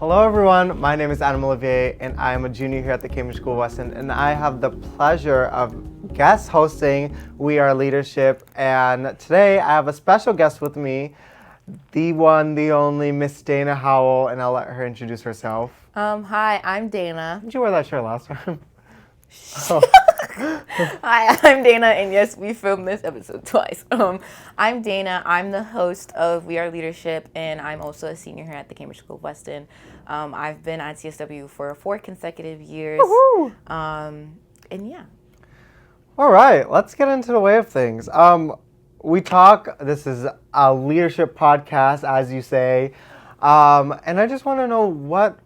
Hello everyone, my name is Adam Olivier and I am a junior here at the Cambridge School of Weston, and I have the pleasure of guest hosting WeAre Leadership, and today I have a special guest with me, the one, the only Miss Dana Howell, and I'll let her introduce herself. Hi, I'm Dana. Did you wear that shirt last time? Hi, I'm Dana, and yes, we filmed this episode twice. I'm Dana. I'm the host of WeAre Leadership, and I'm also a senior here at the Cambridge School of Weston. I've been at CSW for 4 consecutive years. Woohoo! And yeah. All right, let's get into the way of things. This is a leadership podcast, as you say, and I just want to know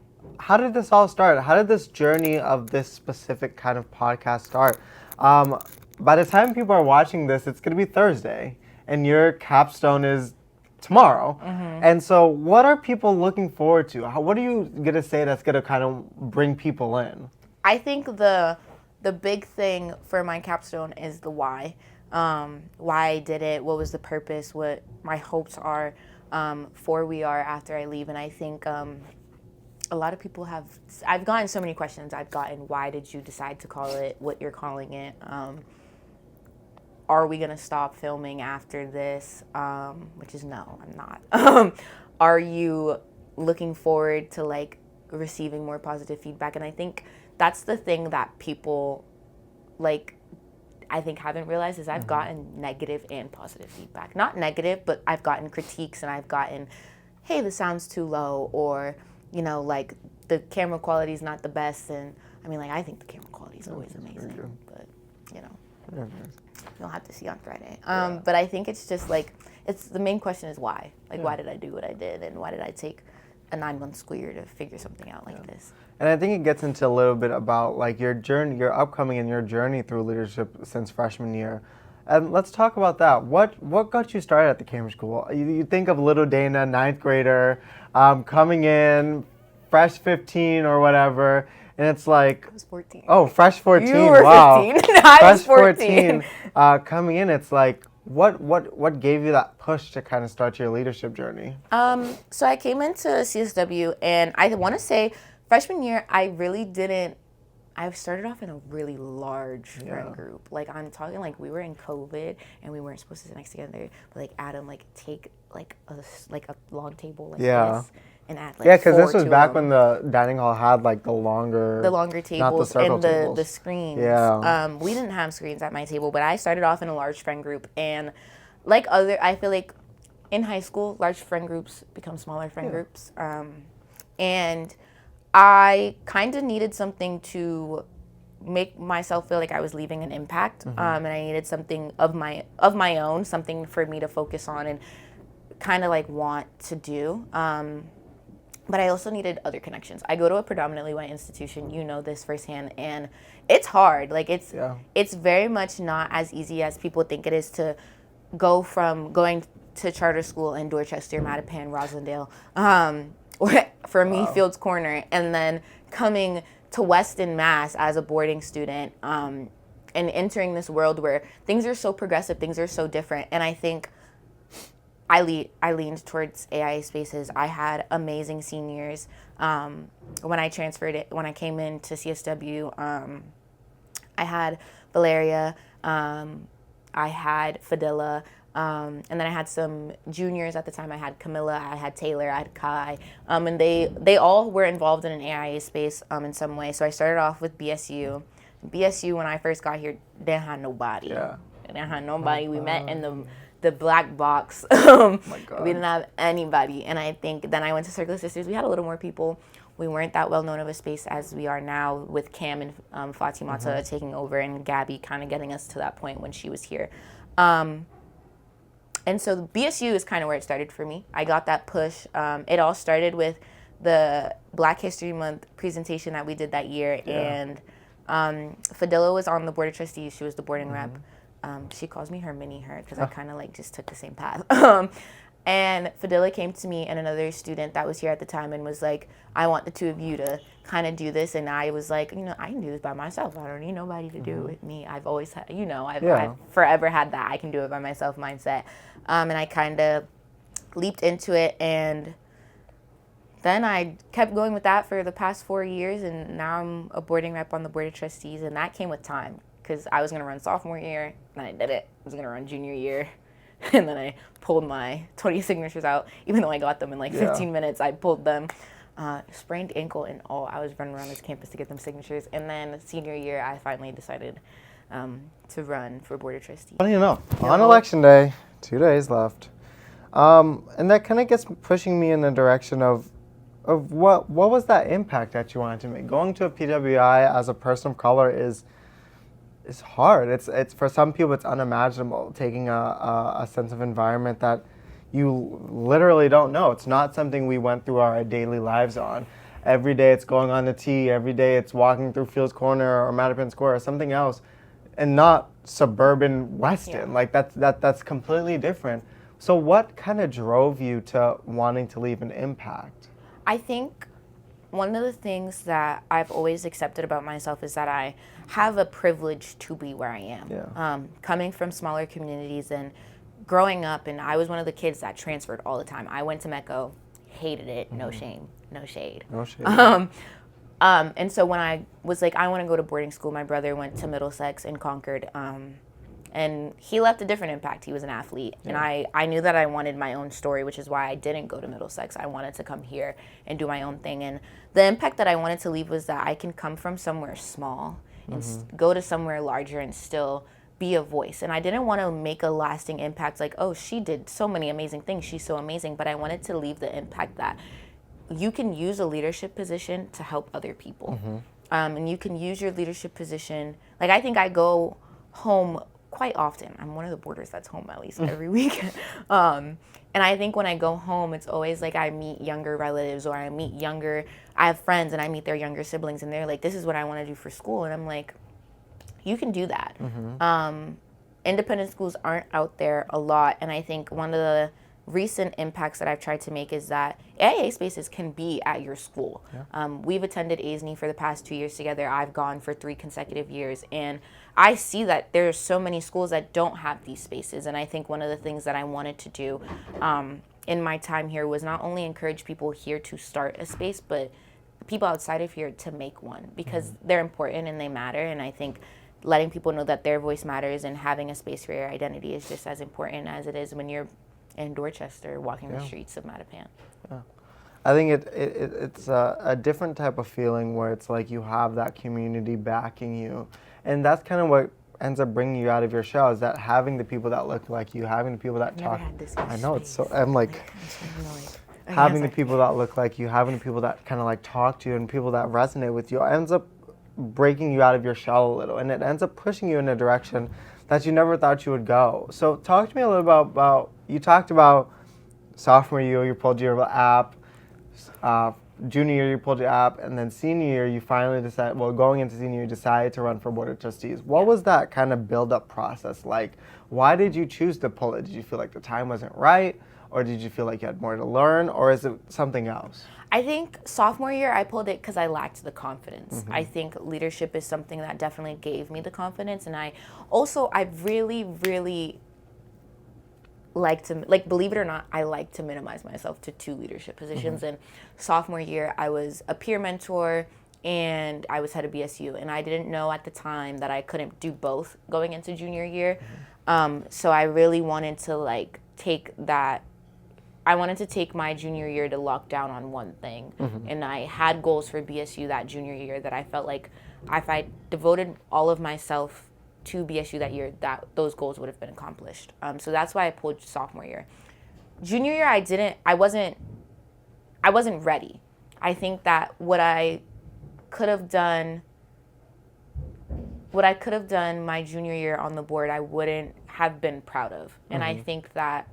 how did this all start? How did this journey of this specific kind of podcast start? By the time people are watching this, it's going to be Thursday, and your capstone is tomorrow. Mm-hmm. And so what are people looking forward to? What are you going to say that's going to kind of bring people in? I think the big thing for my capstone is the why. Why I did it, what was the purpose, what my hopes are for WeAre after I leave. And I think a lot of people I've gotten so many questions. I've gotten, why did you decide to call it what you're calling it? Are we going to stop filming after this? Which is no, I'm not. Are you looking forward to receiving more positive feedback? And I think that's the thing that people I think haven't realized is I've gotten negative and positive feedback. Not negative, but I've gotten critiques and I've gotten, hey, this sounds too low, or the camera quality is not the best. And I mean, I think the camera quality is always amazing, but you'll have to see on Friday. But I think it's just the main question is why. Why did I do what I did, and why did I take a 9-month school year to figure something out like this? And I think it gets into a little bit about your journey, your upcoming and your journey through leadership since freshman year. And let's talk about that. What got you started at the Cambridge School? You think of little Dana, 9th grader, coming in, fresh 15 or whatever, and it's I was 14. Oh, fresh 14. You were wow. 15. I fresh was 14. Coming in, it's what gave you that push to kind of start your leadership journey? So I came into CSW, and I want to say freshman year, I started off in a really large friend group. I'm talking we were in COVID and we weren't supposed to sit next together. But Adam, take a long table this and add because this was to back them. when the dining hall had the longer tables not the and the screens. Yeah. We didn't have screens at my table, but I started off in a large friend group, and I feel in high school, large friend groups become smaller friend groups. And I kind of needed something to make myself feel like I was leaving an impact, and I needed something of my own, something for me to focus on and kind of want to do. But I also needed other connections. I go to a predominantly white institution, you know this firsthand, and it's hard. It's very much not as easy as people think it is to go from going to charter school in Dorchester, Mattapan, Roslindale, or for me, Fields Corner, and then coming to Weston, Mass as a boarding student, and entering this world where things are so progressive, things are so different. And I think I leaned towards AIA spaces. I had amazing seniors. When I came into CSW, I had Valeria, I had Fadila, and then I had some juniors at the time. I had Camilla, I had Taylor, I had Kai, and they all were involved in an AIA space in some way. So I started off with BSU. BSU, when I first got here, didn't have nobody. Yeah. They didn't have nobody. We met in the black box. Oh my God. We didn't have anybody. And I think then I went to Circle of Sisters. We had a little more people. We weren't that well known of a space as we are now, with Cam and Fatimata taking over, and Gabby kind of getting us to that point when she was here. And so the BSU is kind of where it started for me. I got that push. It all started with the Black History Month presentation that we did that year. Yeah. And Fadila was on the Board of Trustees. She was the boarding rep. She calls me her mini-her because I kind of just took the same path. And Fadila came to me and another student that was here at the time and was like, I want the two of you to kind of do this. And I was like, I can do this by myself. I don't need nobody to do it with me. I've always had, I've forever had that I can do it by myself mindset. And I kind of leaped into it and then I kept going with that for the past 4 years, and now I'm a boarding rep on the board of trustees, and that came with time because I was going to run sophomore year, and I did it. I was going to run junior year, and then I pulled my 20 signatures out. Even though I got them in like 15 minutes, I pulled them. Sprained ankle and all. I was running around this campus to get them signatures, and then senior year, I finally decided to run for board of trustees. Funny enough, on election day, 2 days left, and that kind of gets pushing me in the direction of what was that impact that you wanted to make? Going to a PWI as a person of color is hard. It's for some people it's unimaginable. Taking a sense of environment that you literally don't know. It's not something we went through our daily lives on. Every day it's going on the T. Every day it's walking through Fields Corner or Mattapan Square or something else, and not suburban Weston. Like that's completely different. So what kind of drove you to wanting to leave an impact? I think one of the things that I've always accepted about myself is that I have a privilege to be where I am. Yeah. Coming from smaller communities and growing up, and I was one of the kids that transferred all the time. I went to Mecco, hated it, no shame, no shade. No shade. And so when I was like, I want to go to boarding school, my brother went to Middlesex in Concord, and he left a different impact. He was an athlete, and I knew that I wanted my own story, which is why I didn't go to Middlesex. I wanted to come here and do my own thing, and the impact that I wanted to leave was that I can come from somewhere small and go to somewhere larger and still be a voice. And I didn't want to make a lasting impact like, oh, she did so many amazing things, she's so amazing, but I wanted to leave the impact that you can use a leadership position to help other people. And you can use your leadership position, like I think I go home quite often. I'm one of the boarders that's home at least every week. And I think when I go home, it's always like I meet younger relatives, or I have friends and I meet their younger siblings, and they're like, this is what I want to do for school. And I'm like, you can do that. Independent schools aren't out there a lot, and I think one of the recent impacts that I've tried to make is that AIA spaces can be at your school. We've attended AISNE for the past 2 years together. I've gone for 3 consecutive years, and I see that there's so many schools that don't have these spaces. And I think one of the things that I wanted to do in my time here was not only encourage people here to start a space, but people outside of here to make one, because they're important and they matter. And I think letting people know that their voice matters and having a space for your identity is just as important as it is when you're in Dorchester walking the streets of Mattapan. I think it's a different type of feeling where it's like you have that community backing you, and that's kind of what ends up bringing you out of your shell, is that having the people that look like you, having the people that talk. I know it's so. I'm like having the people that look like you, having the people that kind of like talk to you, and people that resonate with you ends up breaking you out of your shell a little, and it ends up pushing you in a direction that you never thought you would go. So talk to me a little about you talked about sophomore year you pulled your app, junior year you pulled your app, and then senior year you finally decided, well, going into senior year you decided to run for board of trustees. What was that kind of build-up process like? Why did you choose to pull it? Did you feel like the time wasn't right, or did you feel like you had more to learn, or is it something else? I think sophomore year I pulled it because I lacked the confidence. I think leadership is something that definitely gave me the confidence, and I really, really like to, believe it or not, I like to minimize myself to 2 leadership positions. And sophomore year I was a peer mentor and I was head of BSU, and I didn't know at the time that I couldn't do both going into junior year. So I really wanted to I wanted to take my junior year to lock down on one thing. And I had goals for BSU that junior year that I felt like if I devoted all of myself to BSU that year, that those goals would have been accomplished. So that's why I pulled sophomore year. Junior year, I wasn't ready. I think that what I could have done my junior year on the board, I wouldn't have been proud of. And I think that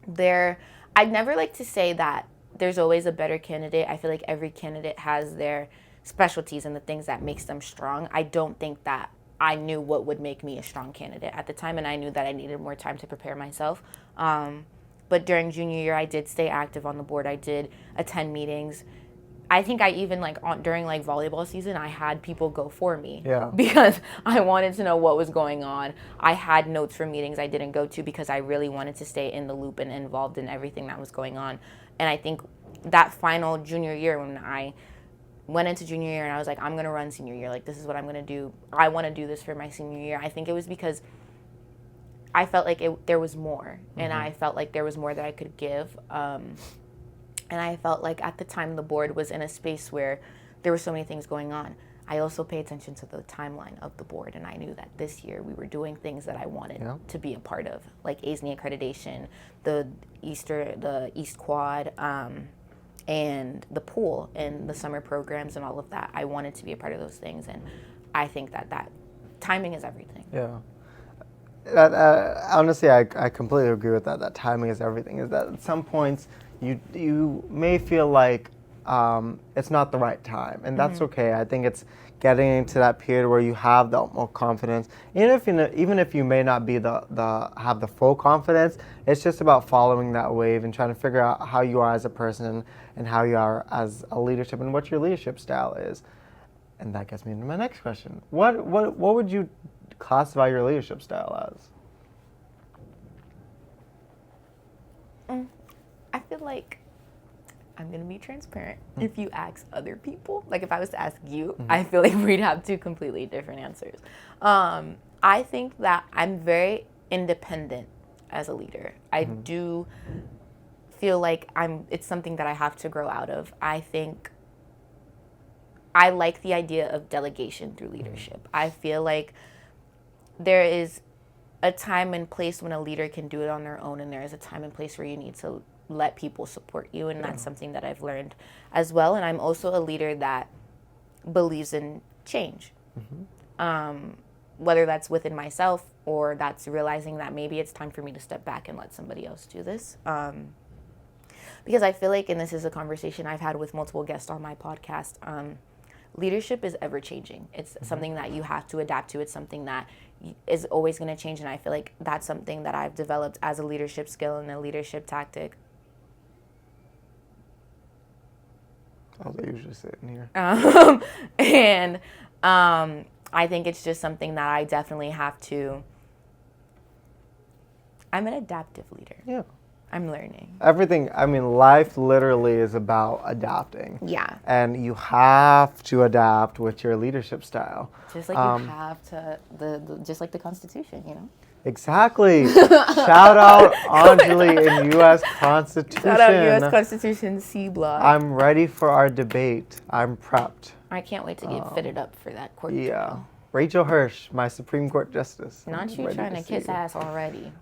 I'd never like to say that there's always a better candidate. I feel like every candidate has their specialties and the things that makes them strong. I don't think that I knew what would make me a strong candidate at the time, and I knew that I needed more time to prepare myself. But during junior year, I did stay active on the board. I did attend meetings. I think I even during volleyball season, I had people go for me because I wanted to know what was going on. I had notes from meetings I didn't go to because I really wanted to stay in the loop and involved in everything that was going on. And I think that final junior year when I went into junior year and I was like, I'm going to run senior year. Like, this is what I'm going to do. I want to do this for my senior year. I think it was because I felt like there was more, and I felt like there was more that I could give. And I felt like at the time the board was in a space where there were so many things going on. I also pay attention to the timeline of the board, and I knew that this year we were doing things that I wanted to be a part of, like ASNE accreditation, the East Quad, and the pool and the summer programs and all of that. I wanted to be a part of those things, and I think that timing is everything. Yeah. Honestly, I completely agree with that. That timing is everything. Is that at some points you may feel like it's not the right time, and that's okay. I think it's getting into that period where you have the more confidence, even if you may not be have the full confidence. It's just about following that wave and trying to figure out how you are as a person and how you are as a leadership and what your leadership style is. And that gets me into my next question. What would you classify your leadership style as? I feel like I'm going to be transparent. If you ask other people, like if I was to ask you, I feel like we'd have two completely different answers. I think that I'm very independent as a leader. I do feel like it's something that I have to grow out of. I think I like the idea of delegation through leadership. I feel like there is a time and place when a leader can do it on their own, and there is a time and place where you need to let people support you, and that's something that I've learned as well. And I'm also a leader that believes in change, whether that's within myself or that's realizing that maybe it's time for me to step back and let somebody else do this. Because I feel like, and this is a conversation I've had with multiple guests on my podcast, leadership is ever changing. It's something that you have to adapt to. It's something that is always going to change, and I feel like that's something that I've developed as a leadership skill and a leadership tactic. I was usually sitting here. And I think it's just something that I definitely have to. I'm an adaptive leader. Yeah. I'm learning. Everything, life literally is about adapting. Yeah. And you have to adapt with your leadership style. Just like you have to, just like the Constitution, you know? Exactly. Shout out Anjali in U.S. Constitution. Shout out U.S. Constitution C block. I'm ready for our debate. I'm prepped. I can't wait to get fitted up for that court trial. Rachel Hirsch, my Supreme Court Justice. Not you trying to kiss ass already.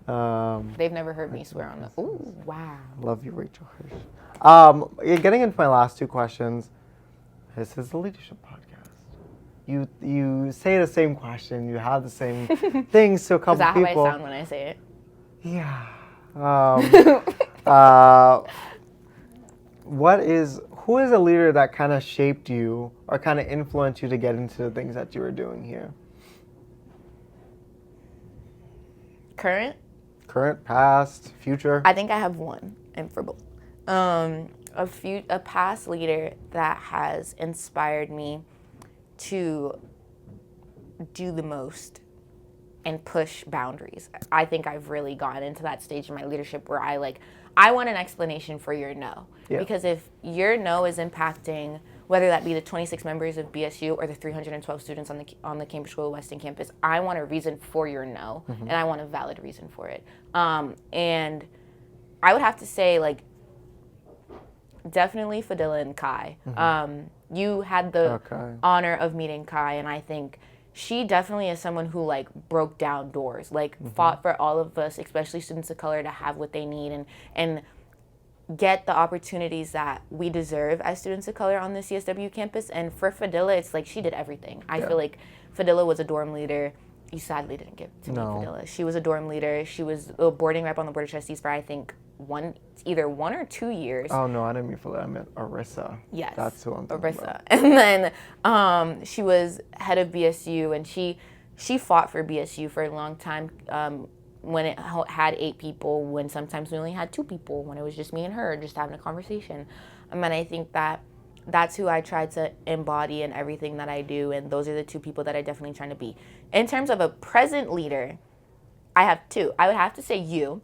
They've never heard me swear on the. Ooh, wow. Love you, Rachel Hirsch. Getting into my last two questions. This is the leadership podcast. You say the same question. You have the same things to a couple people. Is that how I sound when I say it? Yeah. Who is a leader that kind of shaped you or kind of influenced you to get into the things that you were doing here? Current, past, future? I think I have one, and for both. A past leader that has inspired me to do the most and push boundaries. I think I've really gotten into that stage in my leadership where I want an explanation for your no. Yeah. Because if your no is impacting, whether that be the 26 members of BSU or the 312 students on the Cambridge School of Weston campus, I want a reason for your no, and I want a valid reason for it. And I would have to say, definitely Fadila and Kai. You had the honor of meeting Kai, and I think she definitely is someone who broke down doors, fought for all of us, especially students of color, to have what they need and get the opportunities that we deserve as students of color on the CSW campus. And for Fadila, it's she did everything. I feel like Fadila was a dorm leader. You sadly didn't get to meet Fadila. She was a dorm leader. She was a boarding rep on the Board of Trustees for, I think, either 1 or 2 years. Oh, no, I didn't mean Fadila. I meant Arissa. Yes. That's who I'm talking about. And then she was head of BSU, and she fought for BSU for a long time when it had 8 people, when sometimes we only had 2 people, when it was just me and her, just having a conversation. And I think that's who I try to embody in everything that I do, and those are the 2 people that I definitely try to be. In terms of a present leader, I have 2. I would have to say you.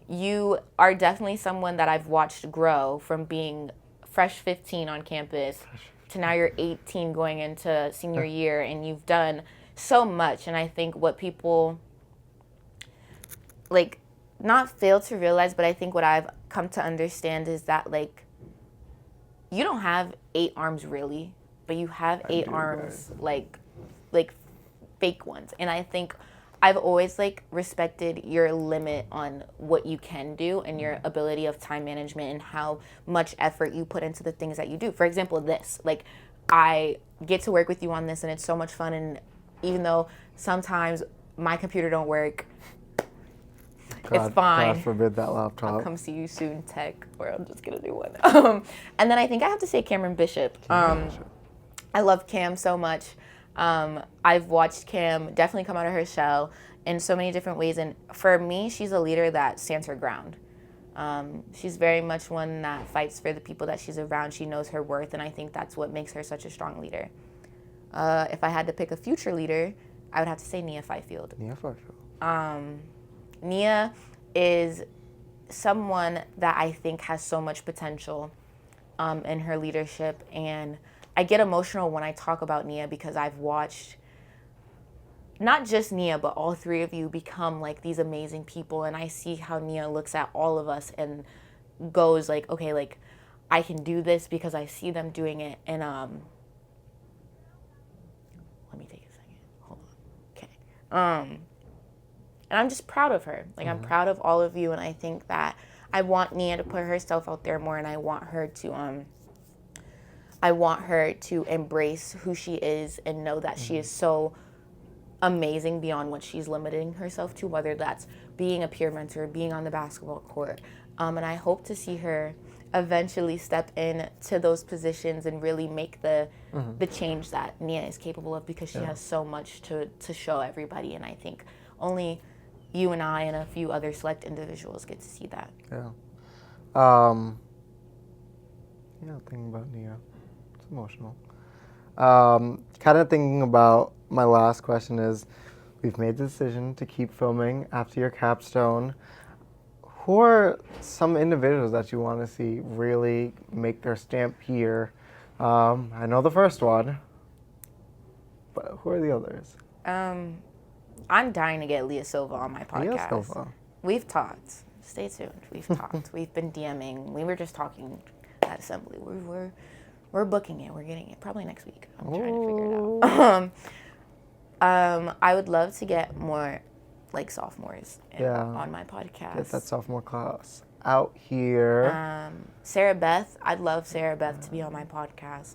You are definitely someone that I've watched grow from being fresh 15 on campus to now you're 18 going into senior year, and you've done so much. And I think what people like not fail to realize, but I think what I've come to understand is that like you don't have 8 arms really, but you have 8 arms like fake ones. And I think I've always like respected your limit on what you can do and your ability of time management and how much effort you put into the things that you do. For example, this, like I get to work with you on this and it's so much fun. And even though sometimes my computer don't work, it's fine. God forbid that laptop. I'll come see you soon, tech, or I'm just gonna do one. And then I think I have to say Cameron Bishop. I love Cam so much. I've watched Cam definitely come out of her shell in so many different ways. And for me, she's a leader that stands her ground. She's very much one that fights for the people that she's around. She knows her worth, and I think that's what makes her such a strong leader. If I had to pick a future leader, I would have to say Nia Fifield. Nia is someone that I think has so much potential in her leadership, and I get emotional when I talk about Nia because I've watched not just Nia, but all 3 of you become like these amazing people, and I see how Nia looks at all of us and goes like, okay, like I can do this because I see them doing it. And let me take a second. Hold on. Okay. And I'm just proud of her. Like I'm proud of all of you, and I think that I want Nia to put herself out there more, and I want her to embrace who she is and know that she is so amazing beyond what she's limiting herself to, whether that's being a peer mentor, being on the basketball court. And I hope to see her eventually step into those positions and really make the change that Nia is capable of, because she has so much to show everybody. And I think only you and I and a few other select individuals get to see that. Thinking about Nia. It's emotional. Kind of thinking about my last question is, we've made the decision to keep filming after your capstone. Who are some individuals that you want to see really make their stamp here? I know the first one, but who are the others? I'm dying to get Leah Silva on my podcast. Leah Silva. We've talked. Stay tuned. We've talked. We've been DMing. We were just talking at assembly. We're booking it. We're getting it probably next week. I'm trying to figure it out. I would love to get more like sophomores on my podcast. Get that sophomore class out here. Sarah Beth. I'd love Sarah Beth to be on my podcast.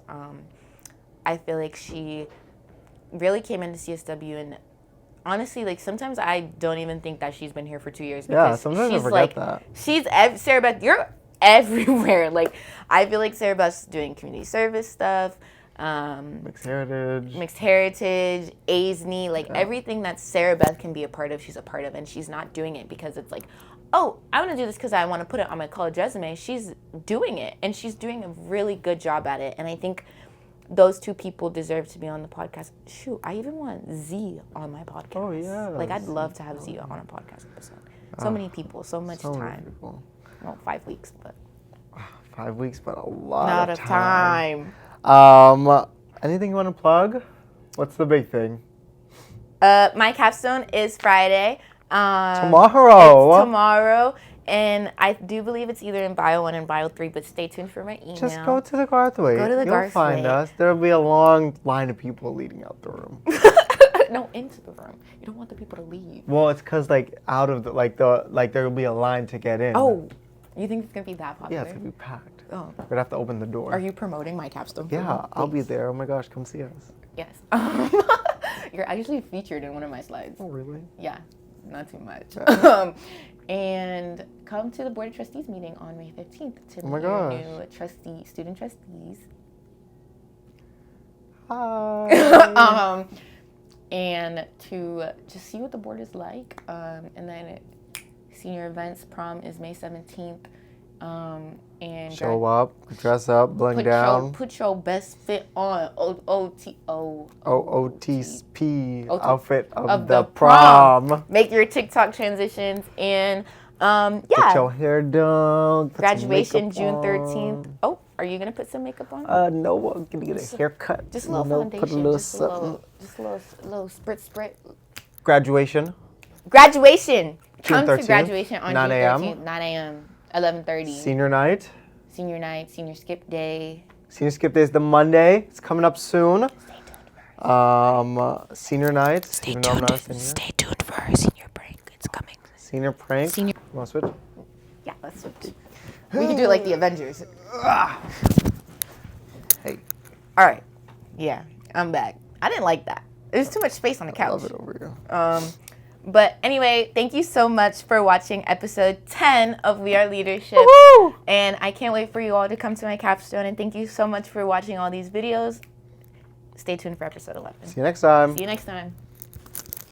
I feel like she really came into CSW, and honestly, like sometimes I don't even think that she's been here for 2 years. Yeah, sometimes I forget that. Sarah Beth, you're everywhere. Like I feel like Sarah Beth's doing community service stuff, Mixed heritage, ASNE, like everything that Sarah Beth can be a part of, she's a part of, and she's not doing it because it's like, oh, I want to do this because I want to put it on my college resume. She's doing it, and she's doing a really good job at it, and I think those 2 people deserve to be on the podcast. Shoot, I even want Z on my podcast. Oh, yeah. Like, I'd love to have Z on a podcast episode. So many people, so much time. Well, 5 weeks, but... 5 weeks, but a lot of time. Anything you want to plug? What's the big thing? My capstone is Friday. Tomorrow. It's tomorrow. And I do believe it's either in Bio 1 and Bio 3, but stay tuned for my email. Just go to the Garthwaite. You'll find us. There'll be a long line of people leading out the room. No, into the room. You don't want the people to leave. Well, it's because out of there will be a line to get in. Oh, you think it's gonna be that popular? Yeah, it's gonna be packed. Oh, we'd have to open the door. Are you promoting my capstone? Yeah, I'll be there. Oh my gosh, come see us. Yes. You're actually featured in one of my slides. Oh really? Yeah, not too much. And come to the Board of Trustees meeting on May 15th to meet your new student trustees. Hi. And to just see what the board is like. And then senior events, prom is May 17th. And show up, dress up, bling down. Put your best fit on. OOTP outfit of the prom. Make your TikTok transitions and Get your hair done. Graduation June 13th. Oh, Are you gonna put some makeup on? No, I'm gonna get a haircut. Just a little foundation. Put a little just something. a little sprit. Graduation. Graduation. June Come to 13th, graduation on 9 June a.m. 13th, 9 a.m., 11:30. Senior night. Senior night, senior skip day. Senior skip day is the Monday. It's coming up soon. Senior night. Stay even though I'm tuned. not a senior. Stay tuned for our senior prank. It's coming. Senior prank. Senior. You want to switch? Yeah, let's switch. We can do it like the Avengers. Hey. All right. Yeah, I'm back. I didn't like that. There's too much space on the couch. I love it over here. But anyway, thank you so much for watching episode 10 of WeAre Leadership. Woo! And I can't wait for you all to come to my capstone. And thank you so much for watching all these videos. Stay tuned for episode 11. See you next time. See you next time.